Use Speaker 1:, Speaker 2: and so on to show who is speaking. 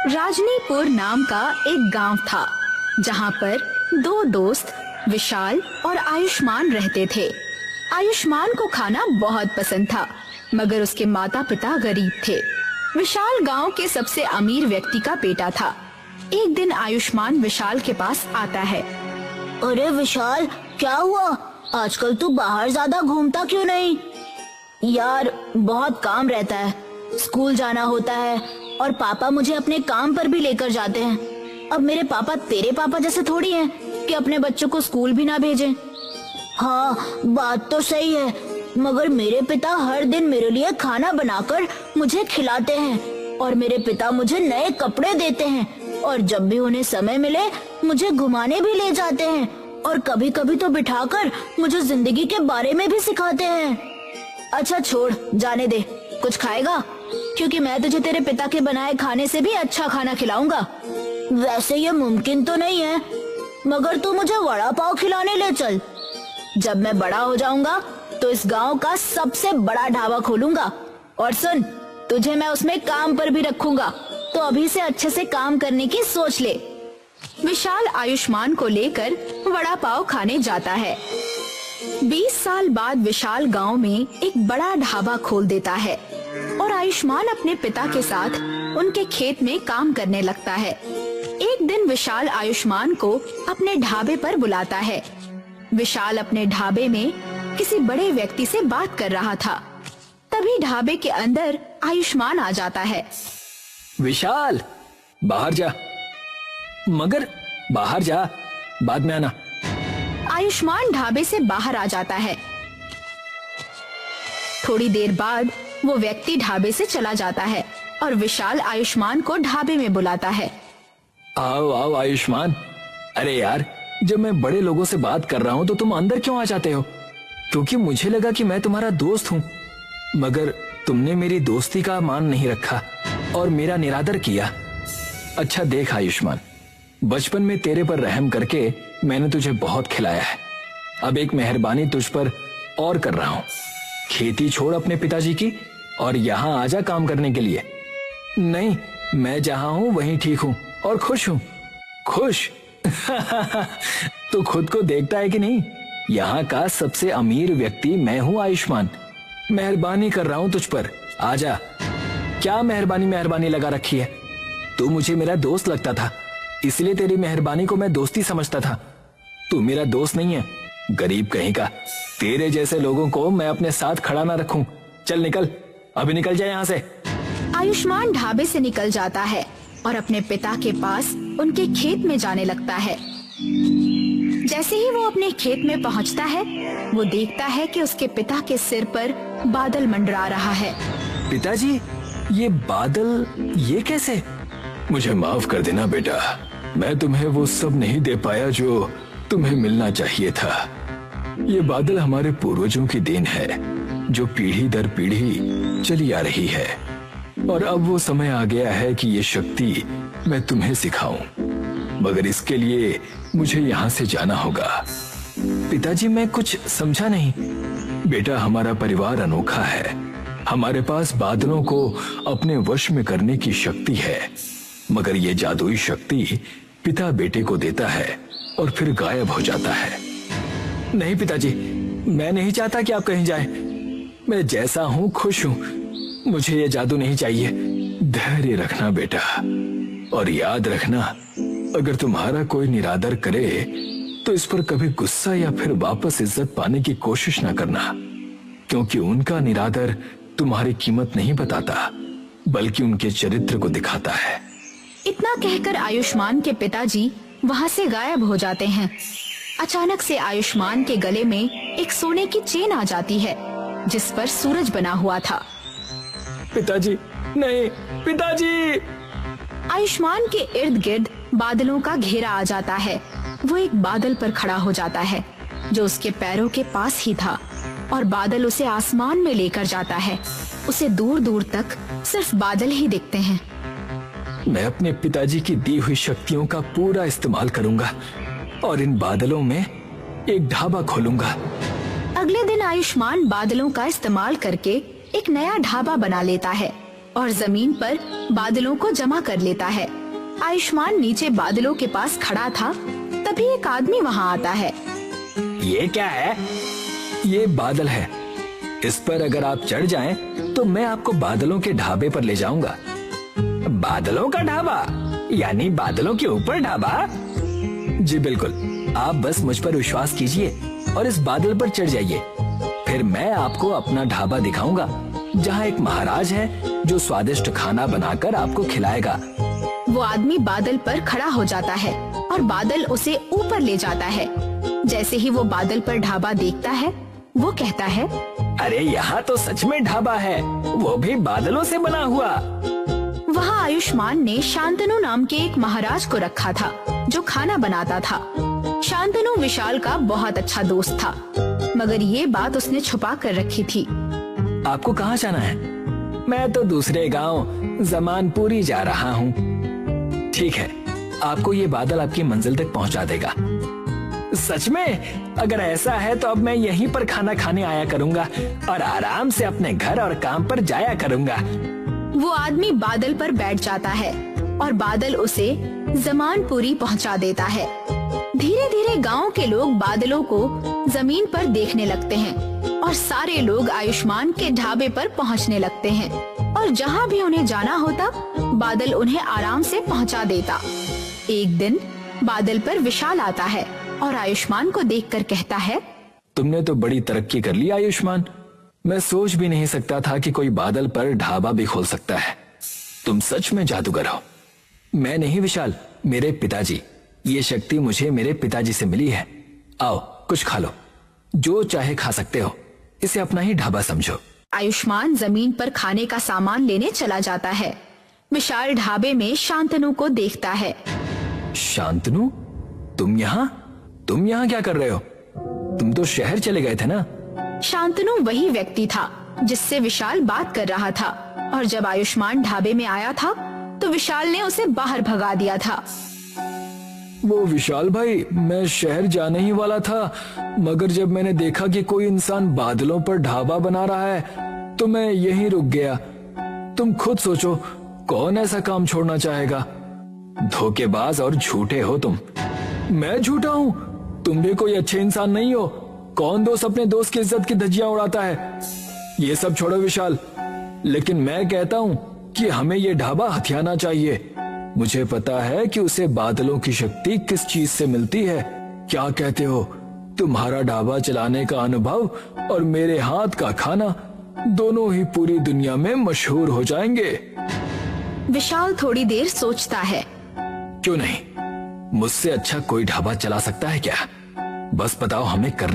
Speaker 1: राजनीपुर नाम का एक गांव था जहां पर दो दोस्त विशाल और आयुष्मान रहते थे। आयुष्मान को खाना बहुत पसंद था, मगर उसके माता पिता गरीब थे। विशाल गांव के सबसे अमीर व्यक्ति का बेटा था। एक दिन आयुष्मान विशाल के पास आता है।
Speaker 2: अरे विशाल, क्या हुआ? आजकल तू बाहर ज्यादा घूमता क्यों नहीं?
Speaker 1: यार, बहुत काम रहता है, स्कूल जाना होता है और पापा मुझे अपने काम पर भी लेकर जाते हैं। अब मेरे पापा तेरे पापा जैसे थोड़ी हैं कि अपने बच्चों को स्कूल भी ना भेजें।
Speaker 2: हाँ, बात तो सही है, मगर मेरे पिता हर दिन मेरे लिए खाना बनाकर मुझे खिलाते हैं और मेरे पिता मुझे नए कपड़े देते हैं और जब भी उन्हें समय मिले मुझे घुमाने भी ले जाते हैं और कभी कभी तो बिठाकर मुझे जिंदगी के बारे में भी सिखाते हैं।
Speaker 1: अच्छा छोड़, जाने दे। कुछ खाएगा? क्योंकि मैं तुझे तेरे पिता के बनाए खाने से भी अच्छा खाना खिलाऊंगा।
Speaker 2: वैसे ये मुमकिन तो नहीं है, मगर तू मुझे वड़ा पाव खिलाने ले चल।
Speaker 1: जब मैं बड़ा हो जाऊंगा तो इस गांव का सबसे बड़ा ढाबा खोलूंगा और सुन, तुझे मैं उसमें काम पर भी रखूंगा, तो अभी से अच्छे से काम करने की सोच ले। विशाल आयुष्मान को लेकर वड़ा पाव खाने जाता है। 20 साल बाद विशाल गांव में एक बड़ा ढाबा खोल देता है और आयुष्मान अपने पिता के साथ उनके खेत में काम करने लगता है। एक दिन विशाल आयुष्मान को अपने ढाबे पर बुलाता है। विशाल अपने ढाबे में किसी बड़े व्यक्ति से बात कर रहा था। तभी ढाबे के अंदर आयुष्मान आ जाता है।
Speaker 3: विशाल, बाहर जा। मगर बाहर जा, बाद में आना।
Speaker 1: आयुष्मान ढाबे से बाहर आ जाता है। थोड़ी देर बाद वो व्यक्ति ढाबे से चला जाता है और विशाल आयुष्मान को ढाबे में बुलाता है।
Speaker 3: आओ आओ आयुष्मान। अरे यार, जब मैं बड़े लोगों से बात कर रहा हूँ तो तुम अंदर क्यों आ जाते हो? क्योंकि मुझे लगा कि मैं तुम्हारा दोस्त हूँ, मगर तुमने मेरी दोस्ती का मान नहीं रखा और मेरा निरादर किया। अच्छा देख आयुष्मान, बचपन में तेरे पर रहम करके मैंने तुझे बहुत खिलाया है। अब एक मेहरबानी तुझ पर और कर रहा हूँ। खेती छोड़ अपने पिताजी की और यहाँ आजा काम करने के लिए। नहीं, मैं जहाँ हूँ वहीं ठीक हूँ और खुश हूँ। खुश? तो खुद को देखता है कि नहीं? यहाँ का सबसे अमीर व्यक्ति मैं हूँ आयुष्मान। मेहरबानी कर रहा हूँ तुझ पर, आजा। क्या मेहरबानी लगा रखी है? तू मुझे मेरा दोस्त लगता था, इसलिए तेरी मेहरबानी को मैं दोस्ती समझता था। तू मेरा दोस्त नहीं है, गरीब कहीं का। तेरे जैसे लोगों को मैं अपने साथ खड़ा ना रखूं। चल निकल, अभी निकल जाए यहाँ से।
Speaker 1: आयुष्मान ढाबे से निकल जाता है और अपने पिता के पास उनके खेत में जाने लगता है। जैसे ही वो अपने खेत में पहुंचता है, वो देखता है कि उसके पिता के सिर पर बादल मंडरा रहा है।
Speaker 3: पिताजी, ये बादल ये कैसे? मुझे माफ कर देना बेटा, मैं तुम्हें वो सब नहीं दे पाया जो तुम्हें मिलना चाहिए था। ये बादल हमारे पूर्वजों की देन है जो पीढ़ी दर पीढ़ी चली आ रही है, और अब वो समय आ गया है कि ये शक्ति मैं तुम्हें सिखाऊं, मगर इसके लिए मुझे यहाँ से जाना होगा। पिताजी, मैं कुछ समझा नहीं। बेटा, हमारा परिवार अनोखा है। हमारे पास बादलों को अपने वश में करने की शक्ति है, मगर ये जादुई शक्ति पिता बेटे को देता है और फिर गायब हो जाता है। नहीं पिताजी, मैं नहीं चाहता कि आप कहीं जाएं। मैं जैसा हूँ खुश हूँ, मुझे ये जादू नहीं चाहिए। धैर्य रखना बेटा, और याद रखना, अगर तुम्हारा कोई निरादर करे तो इस पर कभी गुस्सा या फिर वापस इज्जत पाने की कोशिश ना करना, क्योंकि उनका निरादर तुम्हारी कीमत नहीं बताता, बल्कि उनके चरित्र को दिखाता है।
Speaker 1: इतना कहकर आयुष्मान के पिताजी वहाँ से गायब हो जाते हैं। अचानक से आयुष्मान के गले में एक सोने की चेन आ जाती है जिस पर सूरज बना हुआ था।
Speaker 3: पिताजी, नहीं पिताजी!
Speaker 1: आयुष्मान के इर्द गिर्द बादलों का घेरा आ जाता है। वो एक बादल पर खड़ा हो जाता है जो उसके पैरों के पास ही था, और बादल उसे आसमान में लेकर जाता है। उसे दूर दूर तक सिर्फ बादल ही दिखते हैं।
Speaker 3: मैं अपने पिताजी की दी हुई शक्तियों का पूरा इस्तेमाल करूंगा और इन बादलों में एक ढाबा खोलूंगा।
Speaker 1: अगले दिन आयुष्मान बादलों का इस्तेमाल करके एक नया ढाबा बना लेता है और जमीन पर बादलों को जमा कर लेता है। आयुष्मान नीचे बादलों के पास खड़ा था, तभी एक आदमी वहाँ आता है।
Speaker 3: ये क्या है? ये बादल है। इस पर अगर आप चढ़ जाएं, तो मैं आपको बादलों के ढाबे पर ले जाऊंगा। बादलों का ढाबा? यानी बादलों के ऊपर ढाबा? जी बिल्कुल। आप बस मुझ पर विश्वास कीजिए और इस बादल पर चढ़ जाइए। फिर मैं आपको अपना ढाबा दिखाऊंगा, जहाँ एक महाराज है जो स्वादिष्ट खाना बनाकर आपको खिलाएगा।
Speaker 1: वो आदमी बादल पर खड़ा हो जाता है और बादल उसे ऊपर ले जाता है। जैसे ही वो बादल पर ढाबा देखता है, वो कहता है,
Speaker 3: अरे यहाँ तो सच में ढाबा है, वो भी बादलों से बना हुआ।
Speaker 1: वहाँ आयुष्मान ने शांतनु नाम के एक महाराज को रखा था, जो खाना बनाता था। शांतनु विशाल का बहुत अच्छा दोस्त था, मगर ये बात उसने छुपा कर रखी थी।
Speaker 3: आपको कहाँ जाना है? मैं तो दूसरे गांव जमानपुरी जा रहा हूँ। ठीक है, आपको ये बादल आपकी मंजिल तक पहुँचा देगा। सच में? अगर ऐसा है तो अब मैं यहीं पर खाना खाने आया करूँगा और आराम से अपने घर और काम पर जाया करूँगा।
Speaker 1: वो आदमी बादल पर बैठ जाता है और बादल उसे जमानपुरी पहुँचा देता है। धीरे धीरे गांव के लोग बादलों को जमीन पर देखने लगते हैं और सारे लोग आयुष्मान के ढाबे पर पहुँचने लगते हैं, और जहाँ भी उन्हें जाना होता, बादल उन्हें आराम से पहुँचा देता। एक दिन बादल पर विशाल आता है और आयुष्मान को देखकर कहता है,
Speaker 3: तुमने तो बड़ी तरक्की कर ली आयुष्मान। मैं सोच भी नहीं सकता था कि कोई बादल पर ढाबा भी खोल सकता है। तुम सच में जादूगर हो। मैं नहीं विशाल, मेरे पिताजी। ये शक्ति मुझे मेरे पिताजी से मिली है। आओ कुछ खा लो, जो चाहे खा सकते हो। इसे अपना ही ढाबा समझो।
Speaker 1: आयुष्मान जमीन पर खाने का सामान लेने चला जाता है। विशाल ढाबे में शांतनु को देखता है।
Speaker 3: शांतनु, तुम यहाँ क्या कर रहे हो? तुम तो शहर चले गए थे ना?
Speaker 1: शांतनु वही व्यक्ति था जिससे विशाल बात कर रहा था, और जब आयुष्मान ढाबे में आया था तो विशाल ने उसे बाहर भगा दिया था।
Speaker 3: वो विशाल भाई, मैं शहर जाने ही वाला था, मगर जब मैंने देखा कि कोई इंसान बादलों पर ढाबा बना रहा है तो मैं यहीं रुक गया। तुम खुद सोचो, कौन ऐसा काम छोड़ना चाहेगा? धोखेबाज और झूठे हो तुम। मैं झूठा हूँ? तुम भी कोई अच्छे इंसान नहीं हो। कौन दोस्त अपने दोस्त की इज्जत की धज्जियां उड़ाता है? ये सब छोड़ो विशाल, लेकिन मैं कहता हूँ कि हमें ये ढाबा हथियाना चाहिए। मुझे पता है कि उसे बादलों की शक्ति किस चीज से मिलती है। क्या कहते हो? तुम्हारा ढाबा चलाने का अनुभव और मेरे हाथ का खाना दोनों ही पूरी दुनिया में मशहूर हो जाएंगे।
Speaker 1: विशाल थोड़ी देर सोचता है।
Speaker 3: क्यों नहीं, मुझसे अच्छा कोई ढाबा चला सकता है क्या? बस बताओ हमें करना